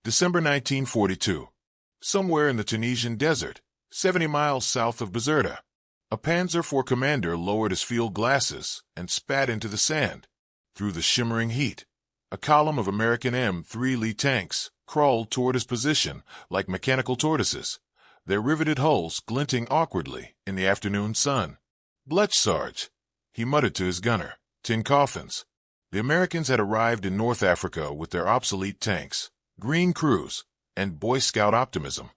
December 1942. Somewhere in the Tunisian desert, 70 miles south of Bizerta, a Panzer IV commander lowered his field glasses and spat into the sand. Through the shimmering heat, a column of American M3 Lee tanks crawled toward his position like mechanical tortoises, their riveted hulls glinting awkwardly in the afternoon sun. "Blech, Sarge," he muttered to his gunner. "Tin coffins." The Americans had arrived in North Africa with their obsolete tanks, green crews, and Boy Scout optimism.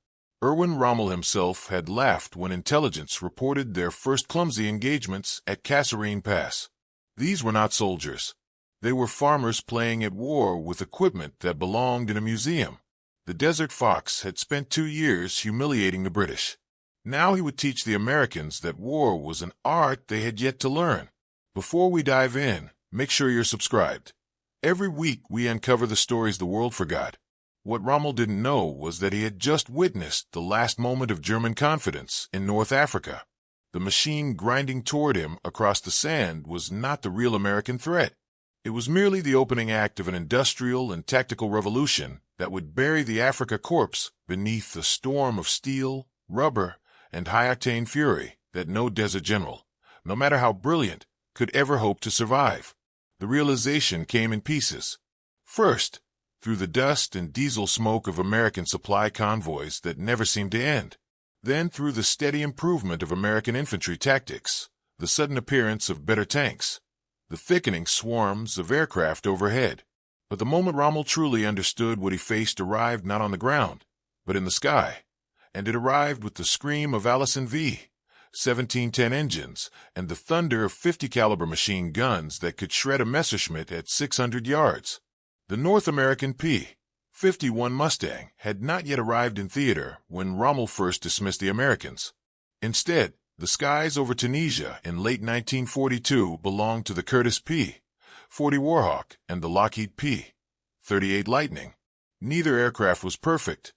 Erwin Rommel himself had laughed when intelligence reported their first clumsy engagements at Kasserine Pass. These were not soldiers. They were farmers playing at war with equipment that belonged in a museum. The Desert Fox had spent 2 years humiliating the British. Now he would teach the Americans that war was an art they had yet to learn. Before we dive in, make sure you're subscribed. Every week we uncover the stories the world forgot. What Rommel didn't know was that he had just witnessed the last moment of German confidence in North Africa. The machine grinding toward him across the sand was not the real American threat. It was merely the opening act of an industrial and tactical revolution that would bury the Africa corpse beneath the storm of steel, rubber, and high-octane fury that no desert general, no matter how brilliant, could ever hope to survive. The realization came in pieces. First, through the dust and diesel smoke of American supply convoys that never seemed to end. Then through the steady improvement of American infantry tactics, the sudden appearance of better tanks, the thickening swarms of aircraft overhead. But the moment Rommel truly understood what he faced arrived not on the ground, but in the sky, and it arrived with the scream of Allison V. 1710 engines and the thunder of 50-caliber machine guns that could shred a Messerschmitt at 600 yards. The North American P-51 Mustang had not yet arrived in theater when Rommel first dismissed the Americans. Instead, the skies over Tunisia in late 1942 belonged to the Curtiss P-40 Warhawk and the Lockheed P-38 Lightning. Neither aircraft was perfect.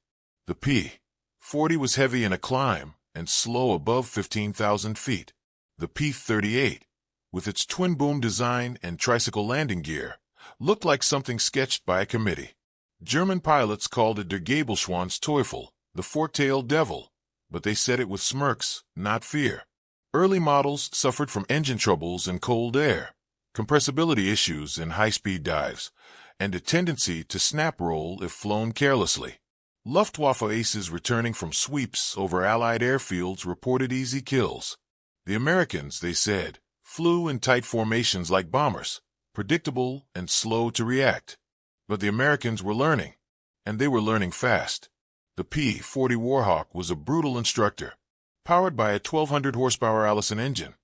The P-40 was heavy in a climb and slow above 15,000 feet. The P-38, with its twin-boom design and tricycle landing gear, looked like something sketched by a committee. German pilots called it der Gabelschwanz-Teufel, the fork-tailed devil, but they said it with smirks, not fear. Early models suffered from engine troubles in cold air, compressibility issues in high-speed dives, and a tendency to snap roll if flown carelessly. Luftwaffe aces returning from sweeps over Allied airfields reported easy kills. The Americans, they said, flew in tight formations like bombers, predictable and slow to react. But the Americans were learning, and they were learning fast. The P-40 Warhawk was a brutal instructor. Powered by a 1,200 horsepower Allison engine,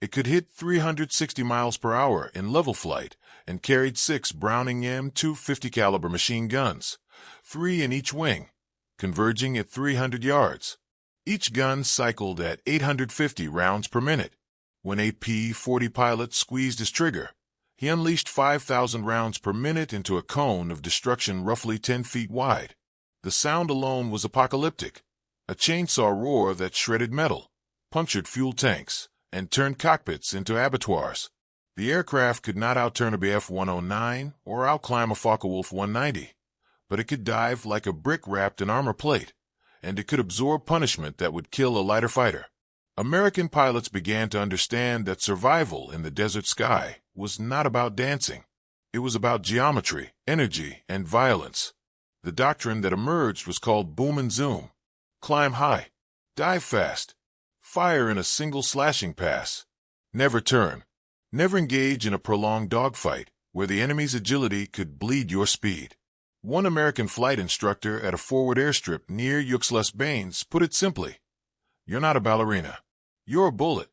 it could hit 360 miles per hour in level flight and carried 6 Browning M250 caliber machine guns, 3 in each wing, converging at 300 yards. Each gun cycled at 850 rounds per minute. When a P-40 pilot squeezed his trigger, he unleashed 5,000 rounds per minute into a cone of destruction roughly 10 feet wide. The sound alone was apocalyptic, a chainsaw roar that shredded metal, punctured fuel tanks, and turned cockpits into abattoirs. The aircraft could not outturn a Bf-109 or outclimb a Focke-Wulf 190, but it could dive like a brick wrapped in armor plate, and it could absorb punishment that would kill a lighter fighter. American pilots began to understand that survival in the desert sky was not about dancing. It was about geometry, energy, and violence. The doctrine that emerged was called boom and zoom. Climb high, dive fast, fire in a single slashing pass. Never turn. Never engage in a prolonged dogfight where the enemy's agility could bleed your speed. One American flight instructor at a forward airstrip near Aix-les-Bains put it simply: "You're not a ballerina. You're a bullet.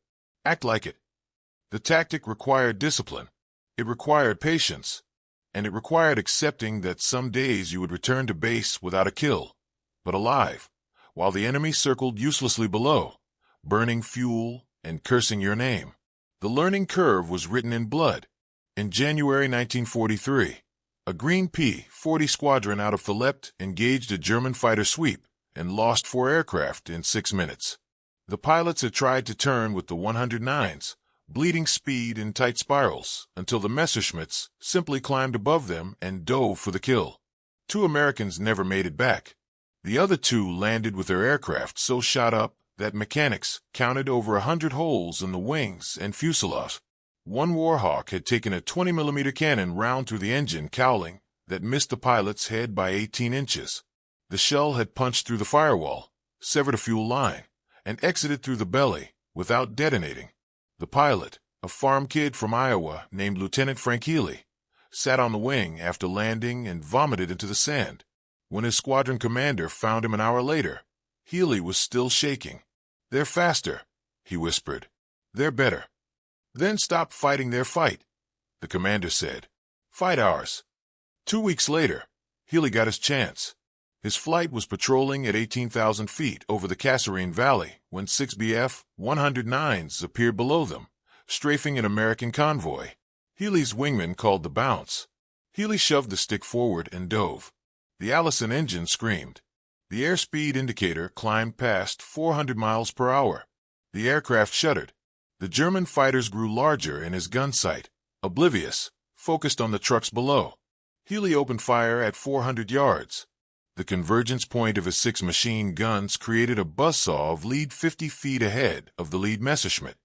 Act like it." The tactic required discipline. It required patience. And it required accepting that some days you would return to base without a kill, but alive, while the enemy circled uselessly below, burning fuel and cursing your name. The learning curve was written in blood. In January 1943, a Green P-40 squadron out of Philippe engaged a German fighter sweep and lost 4 aircraft in 6 minutes. The pilots had tried to turn with the 109s, bleeding speed in tight spirals, until the Messerschmitts simply climbed above them and dove for the kill. 2 Americans never made it back. The other 2 landed with their aircraft so shot up that mechanics counted over 100 holes in the wings and fuselage. One Warhawk had taken a 20mm cannon round through the engine cowling that missed the pilot's head by 18 inches. The shell had punched through the firewall, severed a fuel line, and exited through the belly without detonating. The pilot, a farm kid from Iowa named Lieutenant Frank Healy, sat on the wing after landing and vomited into the sand. When his squadron commander found him an hour later, Healy was still shaking. "They're faster," he whispered. "They're better." "Then stop fighting their fight," the commander said. "Fight ours." 2 weeks later, Healy got his chance. His flight was patrolling at 18,000 feet over the Kasserine Valley when 6 Bf-109s appeared below them, strafing an American convoy. Healy's wingman called the bounce. Healy shoved the stick forward and dove. The Allison engine screamed. The airspeed indicator climbed past 400 miles per hour. The aircraft shuddered. The German fighters grew larger in his gun sight, oblivious, focused on the trucks below. Healy opened fire at 400 yards. The convergence point of his 6 machine guns created a buzzsaw of lead 50 feet ahead of the lead Messerschmitt.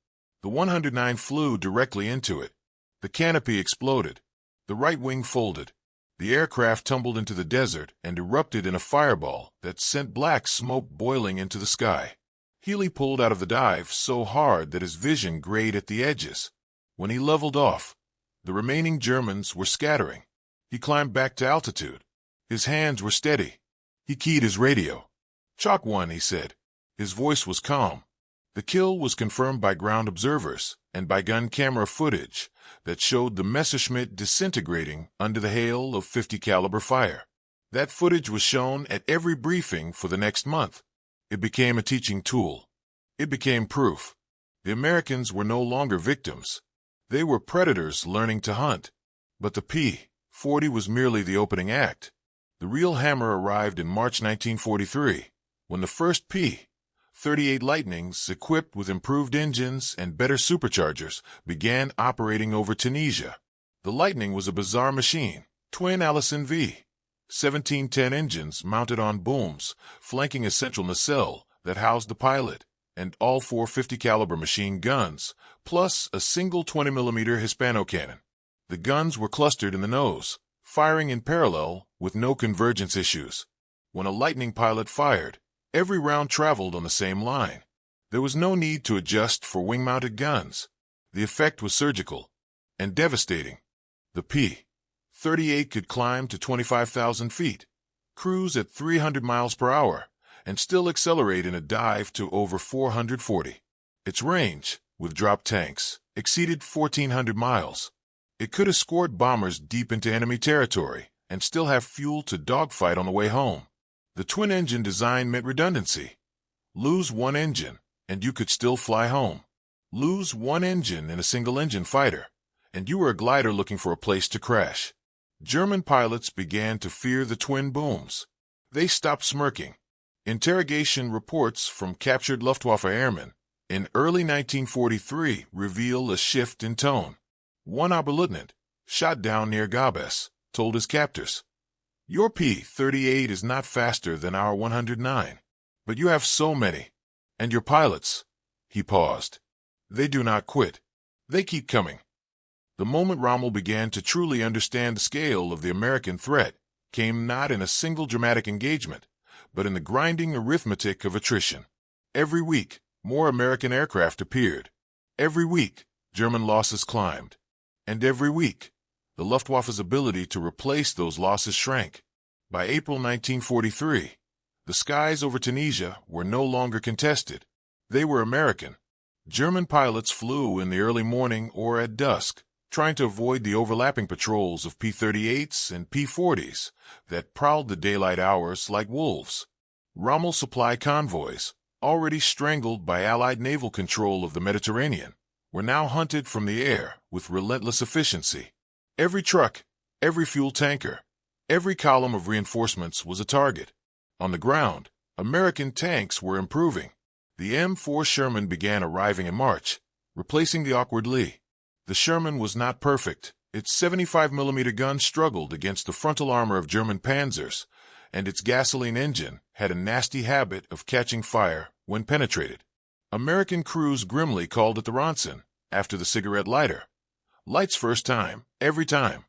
The 109 flew directly into it. The canopy exploded. The right wing folded. The aircraft tumbled into the desert and erupted in a fireball that sent black smoke boiling into the sky. Healy pulled out of the dive so hard that his vision grayed at the edges. When he leveled off, the remaining Germans were scattering. He climbed back to altitude. His hands were steady. He keyed his radio. "Chalk 1," he said. His voice was calm. The kill was confirmed by ground observers and by gun camera footage that showed the Messerschmitt disintegrating under the hail of 50 caliber fire. That footage was shown at every briefing for the next month. It became a teaching tool. It became proof. The Americans were no longer victims. They were predators learning to hunt. But the P-40 was merely the opening act. The real hammer arrived in March 1943, when the first P-38 Lightnings, equipped with improved engines and better superchargers, began operating over Tunisia. The Lightning was a bizarre machine, twin Allison V-1710 engines mounted on booms, flanking a central nacelle that housed the pilot, and all 4 50 caliber machine guns, plus a single 20mm Hispano cannon. The guns were clustered in the nose, firing in parallel with no convergence issues. When a Lightning pilot fired, every round traveled on the same line. There was no need to adjust for wing-mounted guns. The effect was surgical and devastating. The P-38 could climb to 25,000 feet, cruise at 300 miles per hour, and still accelerate in a dive to over 440. Its range, with drop tanks, exceeded 1,400 miles. It could escort bombers deep into enemy territory and still have fuel to dogfight on the way home. The twin-engine design meant redundancy. Lose one engine, and you could still fly home. Lose one engine in a single-engine fighter, and you were a glider looking for a place to crash. German pilots began to fear the twin booms. They stopped smirking. Interrogation reports from captured Luftwaffe airmen in early 1943 reveal a shift in tone. One Oberleutnant, shot down near Gabes, told his captors, "Your P-38 is not faster than our 109, but you have so many. And your pilots," he paused, "they do not quit. They keep coming." The moment Rommel began to truly understand the scale of the American threat came not in a single dramatic engagement, but in the grinding arithmetic of attrition. Every week, more American aircraft appeared. Every week, German losses climbed. And every week, the Luftwaffe's ability to replace those losses shrank. By April 1943, the skies over Tunisia were no longer contested. They were American. German pilots flew in the early morning or at dusk, trying to avoid the overlapping patrols of P-38s and P-40s that prowled the daylight hours like wolves. Rommel supply convoys, already strangled by Allied naval control of the Mediterranean, were now hunted from the air with relentless efficiency. Every truck, every fuel tanker, every column of reinforcements was a target. On the ground, American tanks were improving. The M4 Sherman began arriving in March, replacing the awkward Lee. The Sherman was not perfect, Its 75mm gun struggled against the frontal armor of German panzers, and its gasoline engine had a nasty habit of catching fire when penetrated. American crews grimly called it the Ronson, after the cigarette lighter. Lights first time, every time.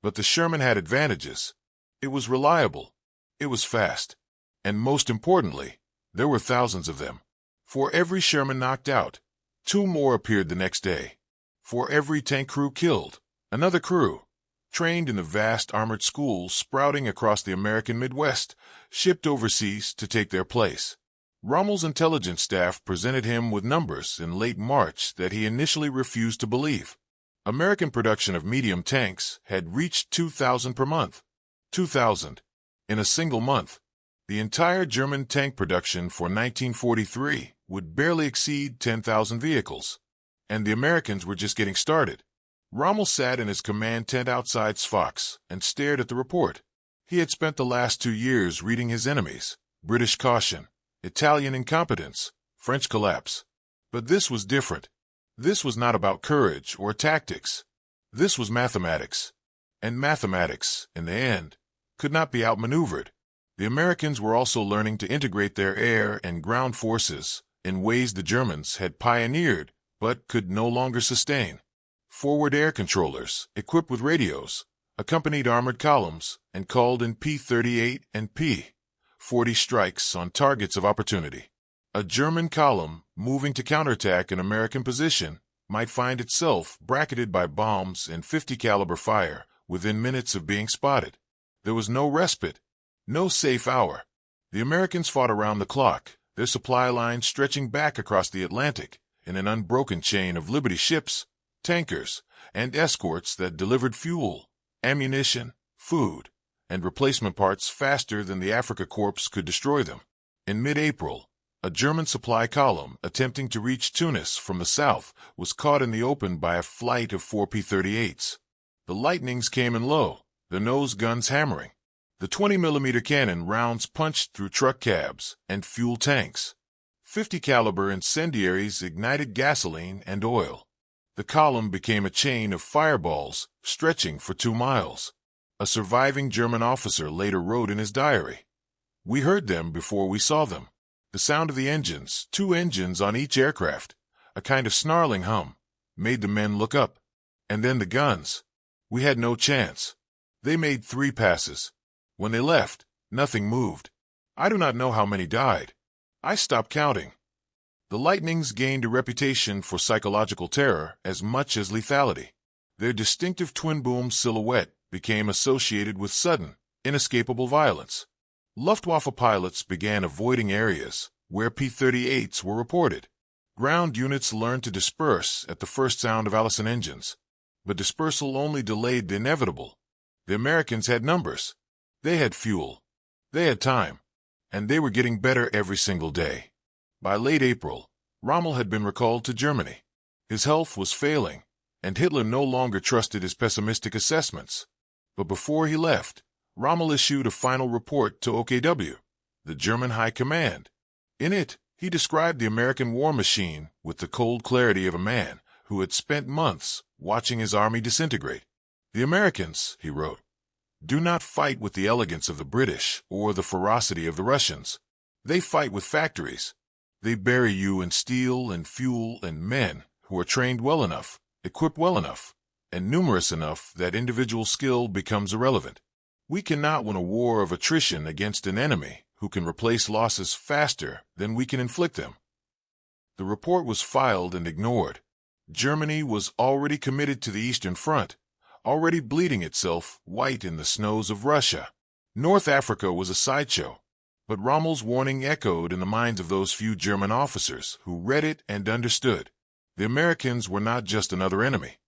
But the Sherman had advantages. It was reliable. It was fast. And most importantly, there were thousands of them. For every Sherman knocked out, 2 more appeared the next day. For every tank crew killed, another crew, trained in the vast armored schools sprouting across the American Midwest, shipped overseas to take their place. Rommel's intelligence staff presented him with numbers in late March that he initially refused to believe. American production of medium tanks had reached 2,000 per month. 2,000. In a single month. The entire German tank production for 1943 would barely exceed 10,000 vehicles. And the Americans were just getting started. Rommel sat in his command tent outside Sfax and stared at the report. He had spent the last 2 years reading his enemies: British caution, Italian incompetence, French collapse. But this was different. This was not about courage or tactics. This was mathematics. And mathematics, in the end, could not be outmaneuvered. The Americans were also learning to integrate their air and ground forces in ways the Germans had pioneered but could no longer sustain. Forward air controllers, equipped with radios, accompanied armored columns and called in P-38 and P-40 strikes on targets of opportunity. A German column moving to counterattack an American position might find itself bracketed by bombs and 50 caliber fire within minutes of being spotted. There was no respite, no safe hour. The Americans fought around the clock, their supply lines stretching back across the Atlantic in an unbroken chain of Liberty ships, tankers, and escorts that delivered fuel, ammunition, food, and replacement parts faster than the Africa Corps could destroy them. In mid-April, a German supply column attempting to reach Tunis from the south was caught in the open by a flight of 4 P-38s. The lightnings came in low, the nose guns hammering. The 20mm cannon rounds punched through truck cabs and fuel tanks. 50 caliber incendiaries ignited gasoline and oil. The column became a chain of fireballs stretching for 2 miles. A surviving German officer later wrote in his diary, "We heard them before we saw them. The sound of the engines, 2 engines on each aircraft, a kind of snarling hum, made the men look up. And then the guns. We had no chance. They made 3 passes. When they left, nothing moved. I do not know how many died. I stopped counting." The Lightnings gained a reputation for psychological terror as much as lethality. Their distinctive twin-boom silhouette became associated with sudden, inescapable violence. Luftwaffe pilots began avoiding areas where P-38s were reported. Ground units learned to disperse at the first sound of Allison engines. But dispersal only delayed the inevitable. The Americans had numbers. They had fuel. They had time. And they were getting better every single day. By late April, Rommel had been recalled to Germany. His health was failing, and Hitler no longer trusted his pessimistic assessments. But before he left, Rommel issued a final report to OKW, the German High Command. In it, he described the American war machine with the cold clarity of a man who had spent months watching his army disintegrate. "The Americans," he wrote, "do not fight with the elegance of the British or the ferocity of the Russians. They fight with factories. They bury you in steel and fuel and men who are trained well enough, equipped well enough, and numerous enough that individual skill becomes irrelevant. We cannot win a war of attrition against an enemy who can replace losses faster than we can inflict them." The report was filed and ignored. Germany was already committed to the Eastern Front, already bleeding itself white in the snows of Russia. North Africa was a sideshow. But Rommel's warning echoed in the minds of those few German officers who read it and understood. The Americans were not just another enemy.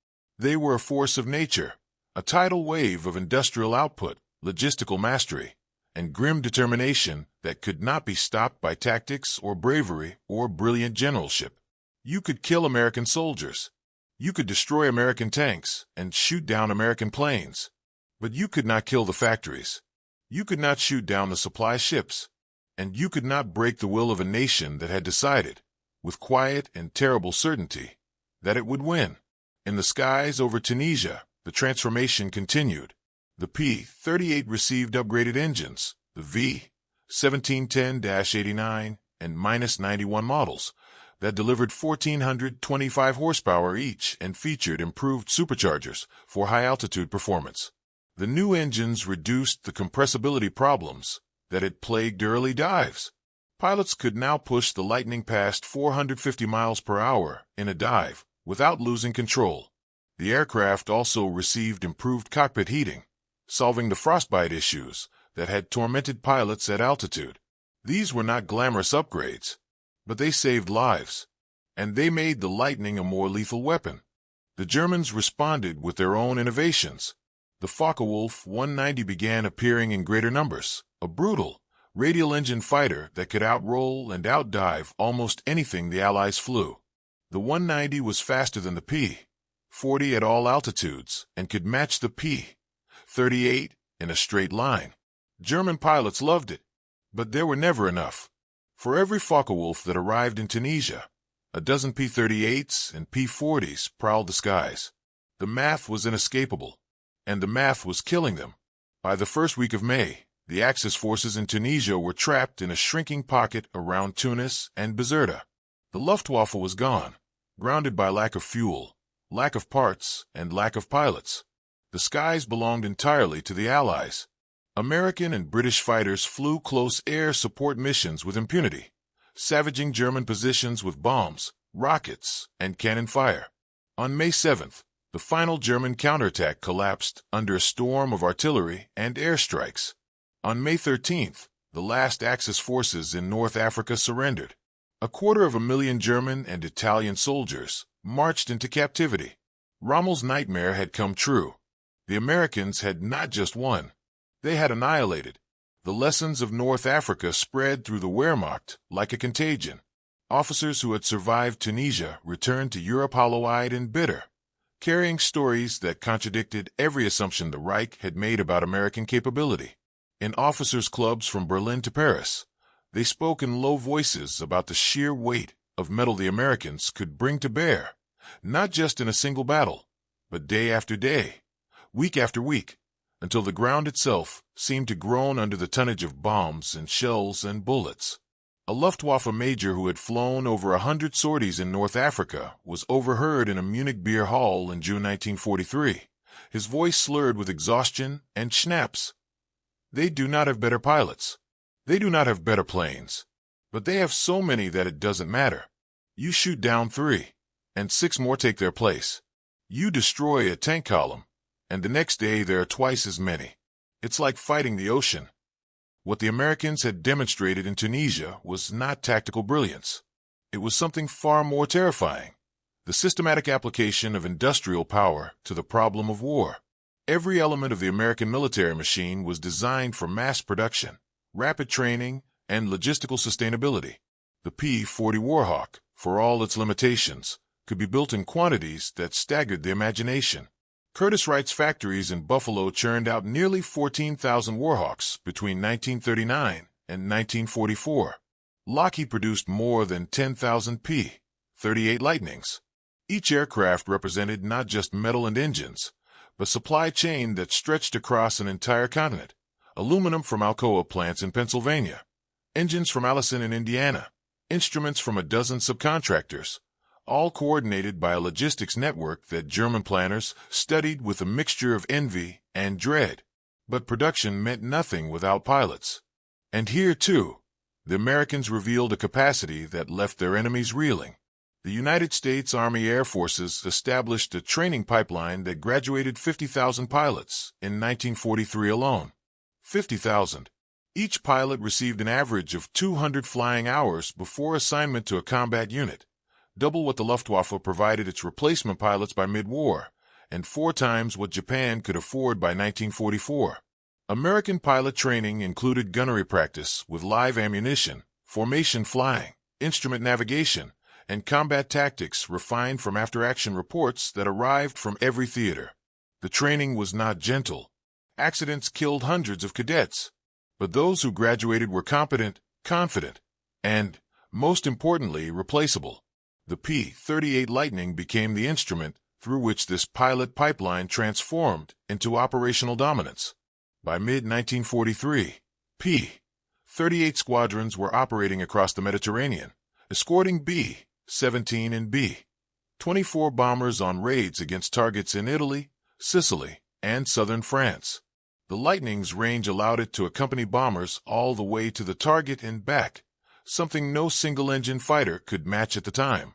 They were a force of nature, a tidal wave of industrial output, logistical mastery, and grim determination that could not be stopped by tactics or bravery or brilliant generalship. You could kill American soldiers. You could destroy American tanks and shoot down American planes. But you could not kill the factories. You could not shoot down the supply ships. And you could not break the will of a nation that had decided, with quiet and terrible certainty, that it would win. In the skies over Tunisia, the transformation continued. The P-38 received upgraded engines, the V-1710-89 and -91 models, that delivered 1,425 horsepower each and featured improved superchargers for high-altitude performance. The new engines reduced the compressibility problems that had plagued early dives. Pilots could now push the Lightning past 450 miles per hour in a dive without losing control. The aircraft also received improved cockpit heating, solving the frostbite issues that had tormented pilots at altitude. These were not glamorous upgrades, but they saved lives, and they made the Lightning a more lethal weapon. The Germans responded with their own innovations. The Focke-Wulf 190 began appearing in greater numbers, a brutal, radial engine fighter that could outroll and outdive almost anything the Allies flew. The 190 was faster than the P-40 at all altitudes and could match the P-38 in a straight line. German pilots loved it, but there were never enough. For every Focke-Wulf that arrived in Tunisia, a dozen P-38s and P-40s prowled the skies. The math was inescapable, and the math was killing them. By the first week of May, the Axis forces in Tunisia were trapped in a shrinking pocket around Tunis and Bizerta. The Luftwaffe was gone, grounded by lack of fuel, lack of parts, and lack of pilots. The skies belonged entirely to the Allies. American and British fighters flew close air support missions with impunity, savaging German positions with bombs, rockets, and cannon fire. On May 7th, the final German counterattack collapsed under a storm of artillery and airstrikes. On May 13th, the last Axis forces in North Africa surrendered. 250,000 German and Italian soldiers marched into captivity. Rommel's nightmare had come true. The Americans had not just won, they had annihilated. The lessons of North Africa spread through the Wehrmacht like a contagion. Officers who had survived Tunisia returned to Europe hollow-eyed and bitter, carrying stories that contradicted every assumption the Reich had made about American capability. In officers' clubs from Berlin to Paris, they spoke in low voices about the sheer weight of metal the Americans could bring to bear, not just in a single battle, but day after day, week after week, until the ground itself seemed to groan under the tonnage of bombs and shells and bullets. A Luftwaffe major who had flown over 100 sorties in North Africa was overheard in a Munich beer hall in June 1943, his voice slurred with exhaustion and schnapps. They do not have better pilots. They do not have better planes. But they have so many that it doesn't matter. You shoot down 3, and 6 more take their place. You destroy a tank column, and the next day there are twice as many. It's like fighting the ocean. What the Americans had demonstrated in Tunisia was not tactical brilliance. It was something far more terrifying: the systematic application of industrial power to the problem of war. Every element of the American military machine was designed for mass production, rapid training, and logistical sustainability. The P-40 Warhawk, for all its limitations, could be built in quantities that staggered the imagination. Curtiss-Wright's factories in Buffalo churned out nearly 14,000 Warhawks between 1939 and 1944. Lockheed produced more than 10,000 P-38 Lightnings. Each aircraft represented not just metal and engines, but supply chain that stretched across an entire continent. Aluminum from Alcoa plants in Pennsylvania, engines from Allison in Indiana, instruments from a dozen subcontractors, all coordinated by a logistics network that German planners studied with a mixture of envy and dread. But production meant nothing without pilots. And here, too, the Americans revealed a capacity that left their enemies reeling. The United States Army Air Forces established a training pipeline that graduated 50,000 pilots in 1943 alone. 50,000. Each pilot received an average of 200 flying hours before assignment to a combat unit, double what the Luftwaffe provided its replacement pilots by mid-war, and 4 times what Japan could afford by 1944. American pilot training included gunnery practice with live ammunition, formation flying, instrument navigation, and combat tactics refined from after-action reports that arrived from every theater. The training was not gentle. Accidents killed hundreds of cadets. But those who graduated were competent, confident, and, most importantly, replaceable. The P-38 Lightning became the instrument through which this pilot pipeline transformed into operational dominance. By mid-1943, P-38 squadrons were operating across the Mediterranean, escorting B-17 and B-24 bombers on raids against targets in Italy, Sicily, and southern France. The Lightning's range allowed it to accompany bombers all the way to the target and back, something no single-engine fighter could match at the time.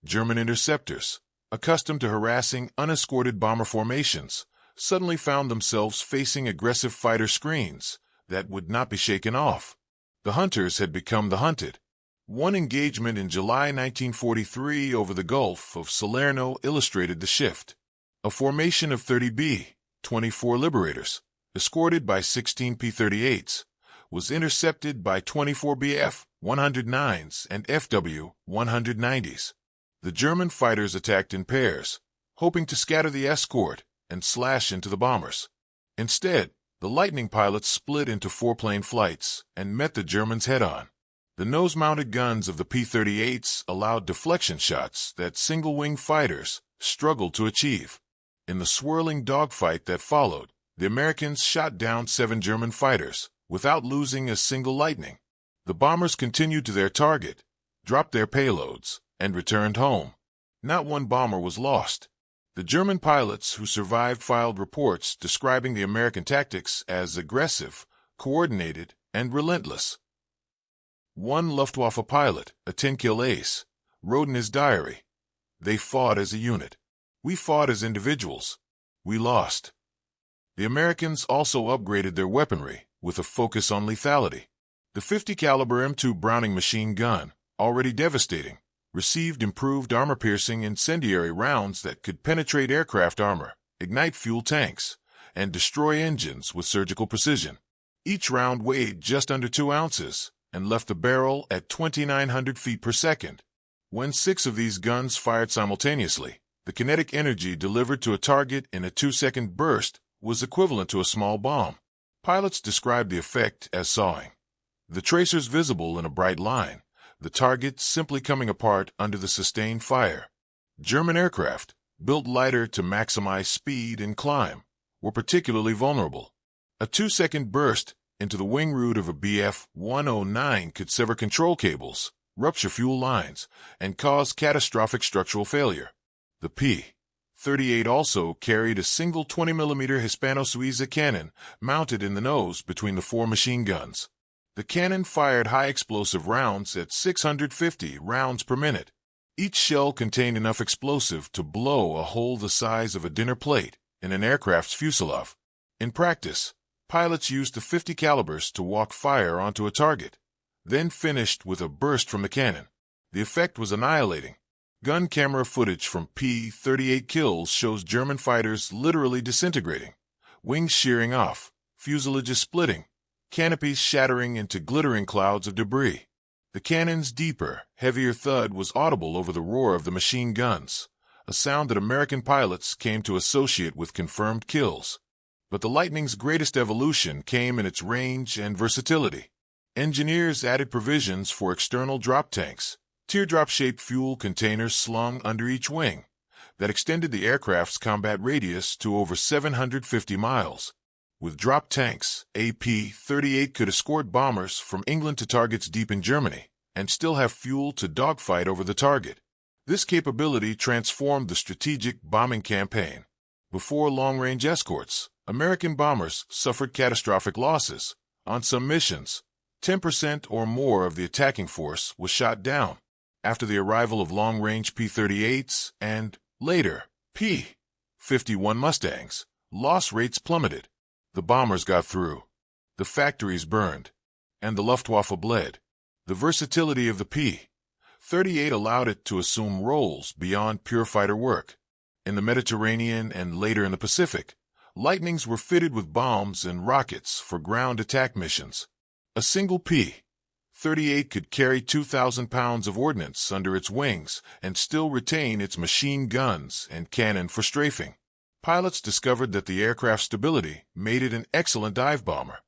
German interceptors, accustomed to harassing unescorted bomber formations, suddenly found themselves facing aggressive fighter screens that would not be shaken off. The hunters had become the hunted. One engagement in July 1943 over the Gulf of Salerno illustrated the shift. A formation of 30 B-24 Liberators, escorted by 16 P-38s, was intercepted by 24 Bf-109s and Fw-190s. The German fighters attacked in pairs, hoping to scatter the escort and slash into the bombers. Instead, the Lightning pilots split into four-plane flights and met the Germans head-on. The nose-mounted guns of the P-38s allowed deflection shots that single-wing fighters struggled to achieve. In the swirling dogfight that followed, the Americans shot down 7 German fighters without losing a single Lightning. The bombers continued to their target, dropped their payloads, and returned home. Not one bomber was lost. The German pilots who survived filed reports describing the American tactics as aggressive, coordinated, and relentless. One Luftwaffe pilot, a 10-kill ace, wrote in his diary, "They fought as a unit. We fought as individuals. We lost." The Americans also upgraded their weaponry with a focus on lethality. The 50 caliber M2 Browning machine gun, already devastating, received improved armor-piercing incendiary rounds that could penetrate aircraft armor, ignite fuel tanks, and destroy engines with surgical precision. Each round weighed just under 2 ounces and left the barrel at 2,900 feet per second. When 6 of these guns fired simultaneously, the kinetic energy delivered to a target in a 2-second burst was equivalent to a small bomb. Pilots described the effect as sawing. The tracers visible in a bright line, the target simply coming apart under the sustained fire. German aircraft, built lighter to maximize speed and climb, were particularly vulnerable. A 2-second burst into the wing root of a Bf-109 could sever control cables, rupture fuel lines, and cause catastrophic structural failure. The P-38 also carried a single 20mm Hispano-Suiza cannon mounted in the nose between the 4 machine guns. The cannon fired high-explosive rounds at 650 rounds per minute. Each shell contained enough explosive to blow a hole the size of a dinner plate in an aircraft's fuselage. In practice, pilots used the 50 calibers to walk fire onto a target, then finished with a burst from the cannon. The effect was annihilating. Gun camera footage from P-38 kills shows German fighters literally disintegrating, wings shearing off, fuselages splitting, canopies shattering into glittering clouds of debris. The cannon's deeper, heavier thud was audible over the roar of the machine guns, a sound that American pilots came to associate with confirmed kills. But the Lightning's greatest evolution came in its range and versatility. Engineers added provisions for external drop tanks, teardrop-shaped fuel containers slung under each wing, that extended the aircraft's combat radius to over 750 miles. With drop tanks, a P-38 could escort bombers from England to targets deep in Germany and still have fuel to dogfight over the target. This capability transformed the strategic bombing campaign. Before long-range escorts, American bombers suffered catastrophic losses. On some missions, 10% or more of the attacking force was shot down. After the arrival of long-range P-38s and, later, P-51 Mustangs, loss rates plummeted. The bombers got through. The factories burned. And the Luftwaffe bled. The versatility of the P-38 allowed it to assume roles beyond pure fighter work. In the Mediterranean and later in the Pacific, Lightnings were fitted with bombs and rockets for ground attack missions. A single P-38 could carry 2,000 pounds of ordnance under its wings and still retain its machine guns and cannon for strafing. Pilots discovered that the aircraft's stability made it an excellent dive bomber.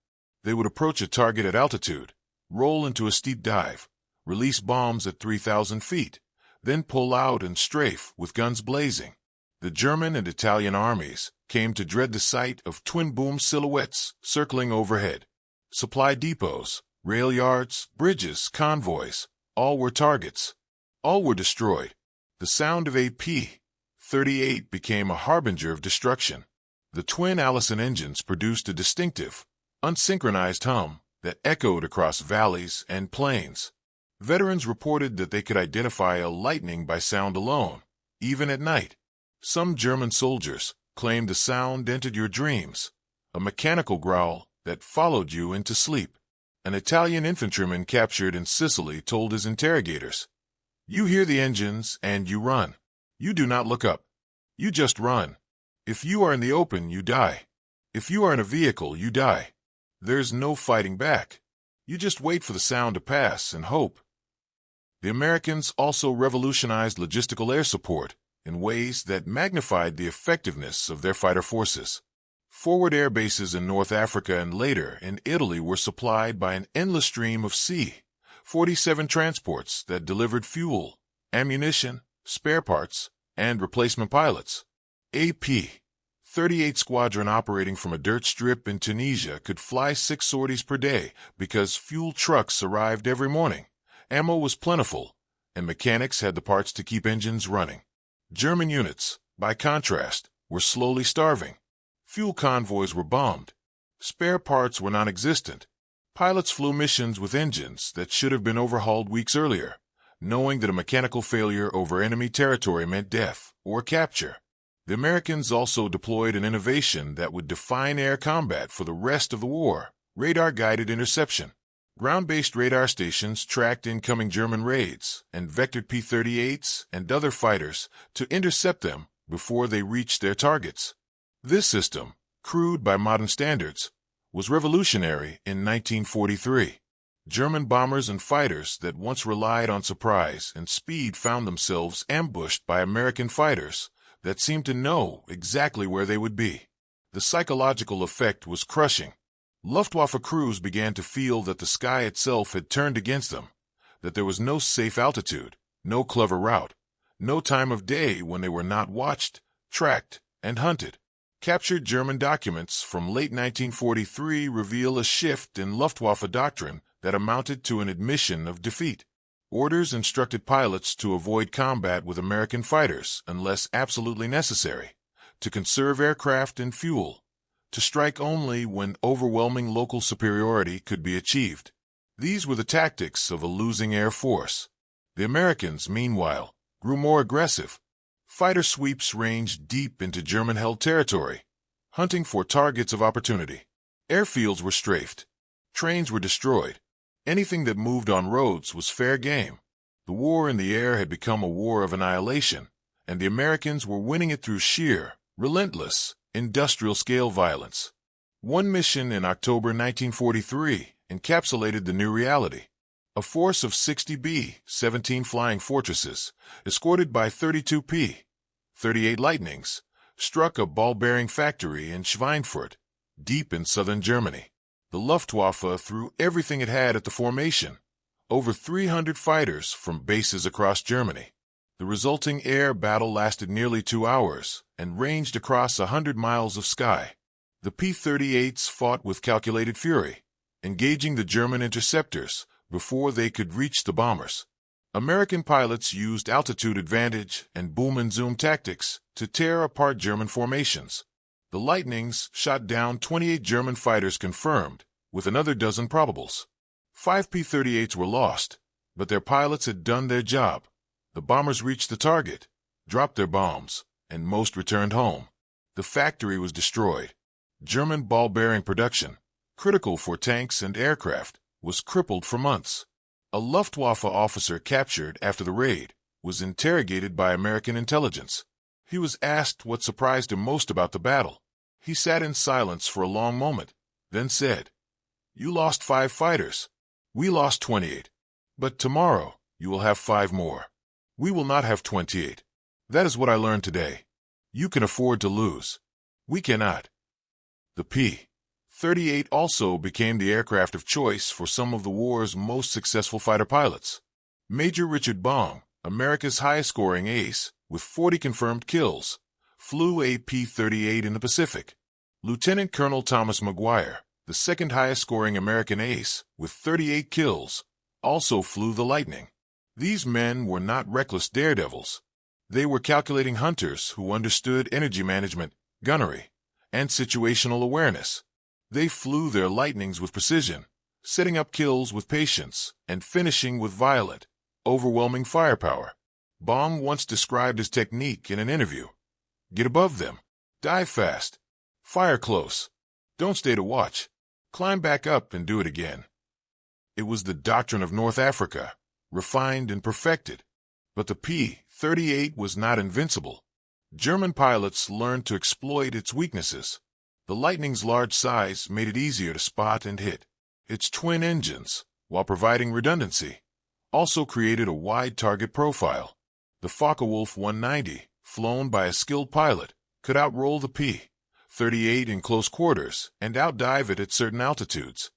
They would approach a target at altitude, roll into a steep dive, release bombs at 3,000 feet, then pull out and strafe with guns blazing. The German and Italian armies came to dread the sight of twin boom silhouettes circling overhead. Supply depots, rail yards, bridges, convoys, all were targets. All were destroyed. The sound of a P-38 became a harbinger of destruction. The twin Allison engines produced a distinctive, unsynchronized hum that echoed across valleys and plains. Veterans reported that they could identify a lightning by sound alone, even at night. Some German soldiers claimed the sound entered your dreams, a mechanical growl that followed you into sleep. An Italian infantryman captured in Sicily told his interrogators, "You hear the engines and you run. You do not look up. You just run. If you are in the open, you die. If you are in a vehicle, you die. There's no fighting back. You just wait for the sound to pass and hope." The Americans also revolutionized logistical air support in ways that magnified the effectiveness of their fighter forces. Forward air bases in North Africa and later in Italy were supplied by an endless stream of C-47 transports that delivered fuel, ammunition, spare parts, and replacement pilots. A P-38 squadron operating from a dirt strip in Tunisia could fly 6 sorties per day because fuel trucks arrived every morning. Ammo was plentiful, and mechanics had the parts to keep engines running. German units, by contrast, were slowly starving. Fuel convoys were bombed. Spare parts were non-existent. Pilots flew missions with engines that should have been overhauled weeks earlier, knowing that a mechanical failure over enemy territory meant death or capture. The Americans also deployed an innovation that would define air combat for the rest of the war: radar-guided interception. Ground-based radar stations tracked incoming German raids and vectored P-38s and other fighters to intercept them before they reached their targets. This system, crude by modern standards, was revolutionary in 1943. German bombers and fighters that once relied on surprise and speed found themselves ambushed by American fighters that seemed to know exactly where they would be. The psychological effect was crushing. Luftwaffe crews began to feel that the sky itself had turned against them, that there was no safe altitude, no clever route, no time of day when they were not watched, tracked, and hunted. Captured German documents from late 1943 reveal a shift in Luftwaffe doctrine that amounted to an admission of defeat. Orders instructed pilots to avoid combat with American fighters unless absolutely necessary, to conserve aircraft and fuel, to strike only when overwhelming local superiority could be achieved. These were the tactics of a losing air force. The Americans, meanwhile, grew more aggressive. Fighter sweeps ranged deep into German-held territory, hunting for targets of opportunity. Airfields were strafed. Trains were destroyed. Anything that moved on roads was fair game. The war in the air had become a war of annihilation, and the Americans were winning it through sheer, relentless, industrial-scale violence. One mission in October 1943 encapsulated the new reality. A force of 60 B-17 flying fortresses, escorted by 32 P-38 Lightnings, struck a ball-bearing factory in Schweinfurt, deep in southern Germany. The Luftwaffe threw everything it had at the formation, over 300 fighters from bases across Germany. The resulting air battle lasted nearly 2 hours and ranged across 100 miles of sky. The P-38s fought with calculated fury, engaging the German interceptors before they could reach the bombers. American pilots used altitude advantage and boom and zoom tactics to tear apart German formations. The Lightnings shot down 28 German fighters confirmed, with another dozen probables. 5 P-38s were lost, but their pilots had done their job. The bombers reached the target, dropped their bombs, and most returned home. The factory was destroyed. German ball-bearing production, critical for tanks and aircraft, was crippled for months. A Luftwaffe officer captured after the raid was interrogated by American intelligence. He was asked what surprised him most about the battle. He sat in silence for a long moment, then said, "You lost 5 fighters. We lost 28. But tomorrow you will have 5 more. We will not have 28. That is what I learned today. You can afford to lose. We cannot." The P-38 also became the aircraft of choice for some of the war's most successful fighter pilots. Major Richard Bong, America's highest-scoring ace, with 40 confirmed kills, flew a P-38 in the Pacific. Lieutenant Colonel Thomas Maguire, the second highest-scoring American ace, with 38 kills, also flew the Lightning. These men were not reckless daredevils. They were calculating hunters who understood energy management, gunnery, and situational awareness. They flew their Lightnings with precision, setting up kills with patience, and finishing with violent, overwhelming firepower. Baum once described his technique in an interview. Get above them. Dive fast. Fire close. Don't stay to watch. Climb back up and do it again. It was the doctrine of North Africa, refined and perfected. But the P-38 was not invincible. German pilots learned to exploit its weaknesses. The Lightning's large size made it easier to spot and hit. Its twin engines, while providing redundancy, also created a wide target profile. The Focke-Wulf 190, flown by a skilled pilot, could outroll the P-38 in close quarters and outdive it at certain altitudes.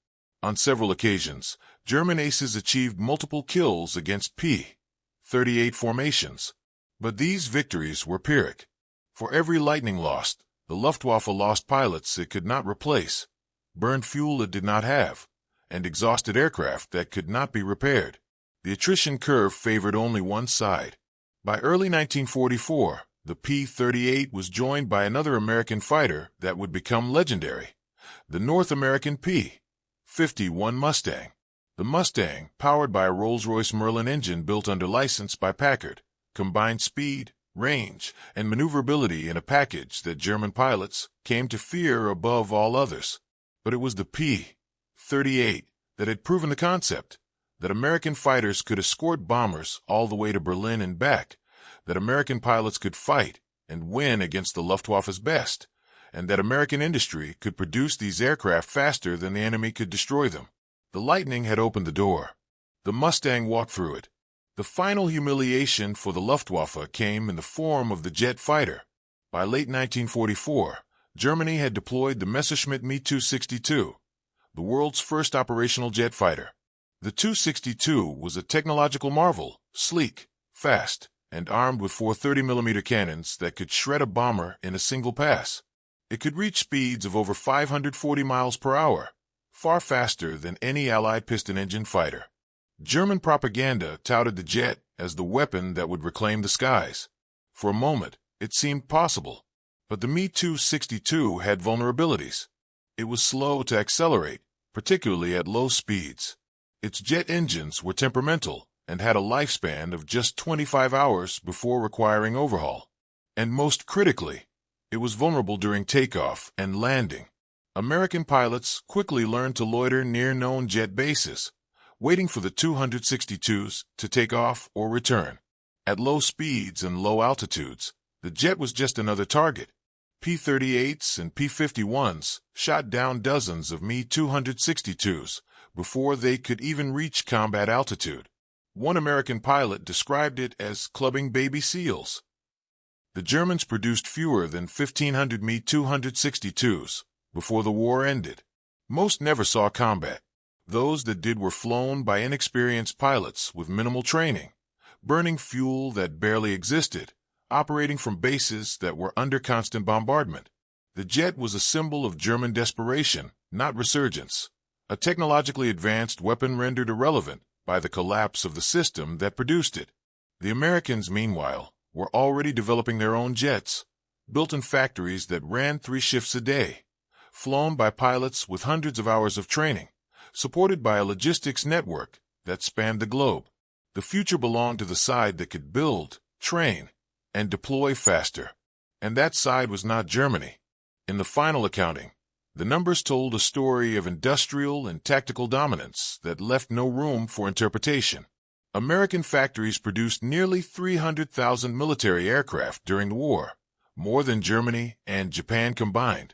On several occasions, German aces achieved multiple kills against P-38 formations. But these victories were Pyrrhic. For every Lightning lost, the Luftwaffe lost pilots it could not replace, burned fuel it did not have, and exhausted aircraft that could not be repaired. The attrition curve favored only one side. By early 1944, the P-38 was joined by another American fighter that would become legendary, the North American P-51 Mustang. The Mustang, powered by a Rolls-Royce Merlin engine built under license by Packard, combined speed, range, and maneuverability in a package that German pilots came to fear above all others. But it was the P-38 that had proven the concept, that American fighters could escort bombers all the way to Berlin and back, that American pilots could fight and win against the Luftwaffe's best, and that American industry could produce these aircraft faster than the enemy could destroy them. The Lightning had opened the door. The Mustang walked through it. The final humiliation for the Luftwaffe came in the form of the jet fighter. By late 1944, Germany had deployed the Messerschmitt Me 262, the world's first operational jet fighter. The 262 was a technological marvel, sleek, fast, and armed with four 30mm cannons that could shred a bomber in a single pass. It could reach speeds of over 540 miles per hour, far faster than any Allied piston-engine fighter. German propaganda touted the jet as the weapon that would reclaim the skies. For a moment, it seemed possible. But the Me-262 had vulnerabilities. It was slow to accelerate, particularly at low speeds. Its jet engines were temperamental and had a lifespan of just 25 hours before requiring overhaul. And most critically, it was vulnerable during takeoff and landing. American pilots quickly learned to loiter near known jet bases, waiting for the 262s to take off or return. At low speeds and low altitudes, the jet was just another target. P-38s and P-51s shot down dozens of Me-262s before they could even reach combat altitude. One American pilot described it as clubbing baby seals. The Germans produced fewer than 1,500 Me-262s before the war ended. Most never saw combat. Those that did were flown by inexperienced pilots with minimal training, burning fuel that barely existed, operating from bases that were under constant bombardment. The jet was a symbol of German desperation, not resurgence, a technologically advanced weapon rendered irrelevant by the collapse of the system that produced it. The Americans, meanwhile, were already developing their own jets, built in factories that ran 3 shifts a day, flown by pilots with hundreds of hours of training, supported by a logistics network that spanned the globe. The future belonged to the side that could build, train, and deploy faster. And that side was not Germany. In the final accounting, the numbers told a story of industrial and tactical dominance that left no room for interpretation. American factories produced nearly 300,000 military aircraft during the war, more than Germany and Japan combined.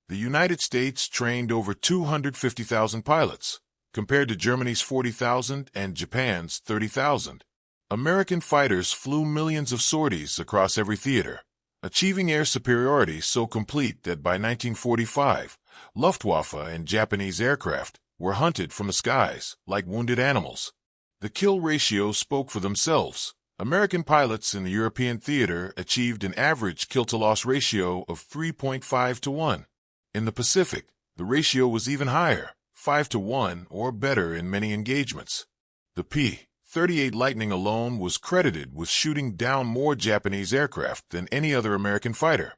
The United States trained over 250,000 pilots, compared to Germany's 40,000 and Japan's 30,000. American fighters flew millions of sorties across every theater, achieving air superiority so complete that by 1945, Luftwaffe and Japanese aircraft were hunted from the skies like wounded animals. The kill ratios spoke for themselves. American pilots in the European theater achieved an average kill-to-loss ratio of 3.5 to 1. In the Pacific, the ratio was even higher, 5 to 1 or better in many engagements. The P-38 Lightning alone was credited with shooting down more Japanese aircraft than any other American fighter.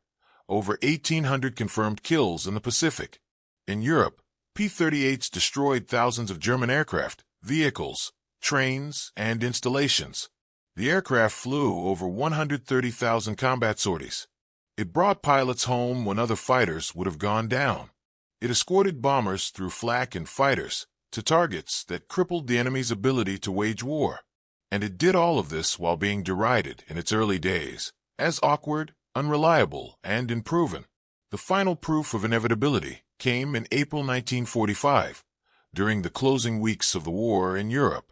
Over 1,800 confirmed kills in the Pacific. In Europe, P-38s destroyed thousands of German aircraft, vehicles, trains, and installations. The aircraft flew over 130,000 combat sorties. It brought pilots home when other fighters would have gone down. It escorted bombers through flak and fighters to targets that crippled the enemy's ability to wage war. And it did all of this while being derided in its early days as awkward, unreliable, and unproven. The final proof of inevitability came in April 1945, during the closing weeks of the war in Europe.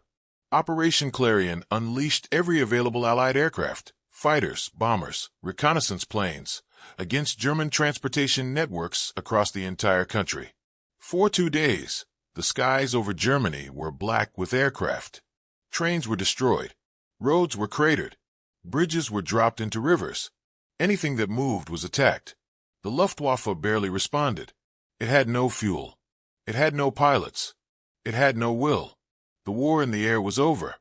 Operation Clarion unleashed every available Allied aircraft, fighters, bombers, reconnaissance planes, against German transportation networks across the entire country. For 2 days, the skies over Germany were black with aircraft. Trains were destroyed. Roads were cratered. Bridges were dropped into rivers. Anything that moved was attacked. The Luftwaffe barely responded. It had no fuel. It had no pilots. It had no will. The war in the air was over.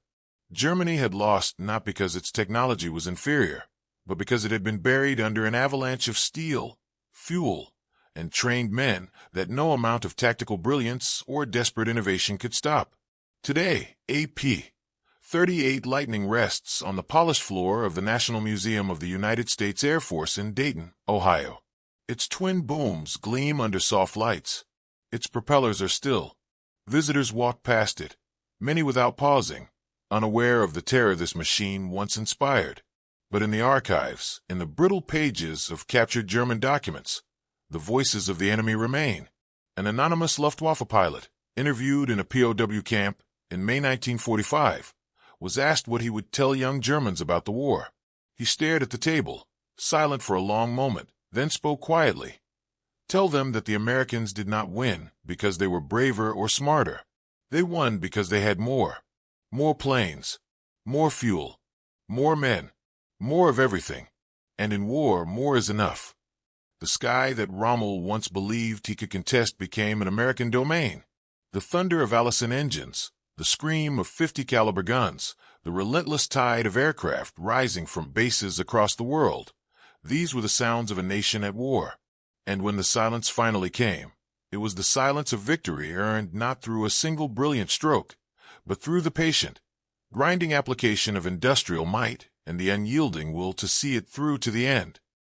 Germany had lost not because its technology was inferior, but because it had been buried under an avalanche of steel, fuel, and trained men that no amount of tactical brilliance or desperate innovation could stop. Today, a P-38 Lightning rests on the polished floor of the National Museum of the United States Air Force in Dayton, Ohio. Its twin booms gleam under soft lights. Its propellers are still. Visitors walk past it, many without pausing, unaware of the terror this machine once inspired. But in the archives, in the brittle pages of captured German documents, the voices of the enemy remain. An anonymous Luftwaffe pilot, interviewed in a POW camp in May 1945, was asked what he would tell young Germans about the war. He stared at the table, silent for a long moment, then spoke quietly. Tell them that the Americans did not win because they were braver or smarter. They won because they had more. More planes, more fuel, more men, more of everything. And in war, more is enough. The sky that Rommel once believed he could contest became an American domain. The thunder of Allison engines, the scream of 50-caliber guns, the relentless tide of aircraft rising from bases across the world. These were the sounds of a nation at war. And when the silence finally came, it was the silence of victory earned not through a single brilliant stroke, but through the patient, grinding application of industrial might and the unyielding will to see it through to the end.